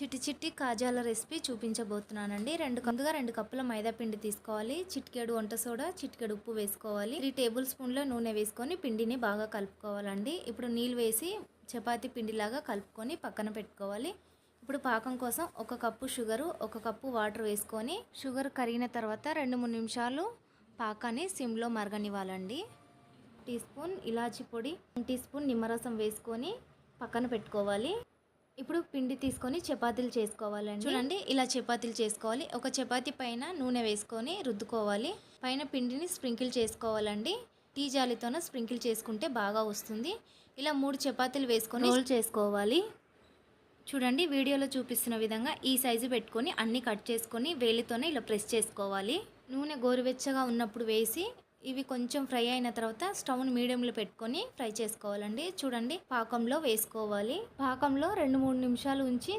చిట్టి చిట్టి కాజాల రెసిపీ చూపించబోతున్నానండి. ముందుగా 2 కప్పుల మైదా పిండి తీసుకోవాలి. చిటికెడు వంట సోడా, చిటికెడు ఉప్పు వేసుకోవాలి. 3 టేబుల్ స్పూన్ల నూనె వేసుకొని పిండిని బాగా కలుపుకోవాలండి. ఇప్పుడు నీళ్ళు వేసి చపాతీ పిండిలాగా కలుపుకొని పక్కన పెట్టుకోవాలి. ఇప్పుడు పాకం కోసం 1 కప్పు షుగరు, 1 కప్పు వాటర్ వేసుకొని షుగర్ కరిగిన తర్వాత 2-3 నిమిషాలు పాకాన్ని సిమ్లో మరగనివ్వాలండి. టీ స్పూన్ ఇలాచి పొడి, 1 టీ స్పూన్ నిమ్మరసం వేసుకొని పక్కన పెట్టుకోవాలి. ఇప్పుడు పిండి తీసుకొని చపాతీలు చేసుకోవాలండి. చూడండి, ఇలా చపాతీలు చేసుకోవాలి. ఒక చపాతీ పైన నూనె వేసుకొని రుద్దుకోవాలి. పైన పిండిని స్ప్రింకిల్ చేసుకోవాలండి. టీ జాలితోన స్ప్రింకిల్ చేసుకుంటే బాగా వస్తుంది. ఇలా 3 చపాతీలు వేసుకొని రోల్ చేసుకోవాలి. చూడండి, వీడియోలో చూపిస్తున్న విధంగా ఈ సైజు పెట్టుకొని అన్నీ కట్ చేసుకొని వేలితోనే ఇలా ప్రెస్ చేసుకోవాలి. నూనె గోరువెచ్చగా ఉన్నప్పుడు వేసి ఇవి కొంచెం ఫ్రై అయిన తర్వాత స్టవ్ని మీడియంలో పెట్టుకొని ఫ్రై చేసుకోవాలండి. చూడండి, పాకంలో వేసుకోవాలి. పాకంలో 2-3 నిమిషాలు ఉంచి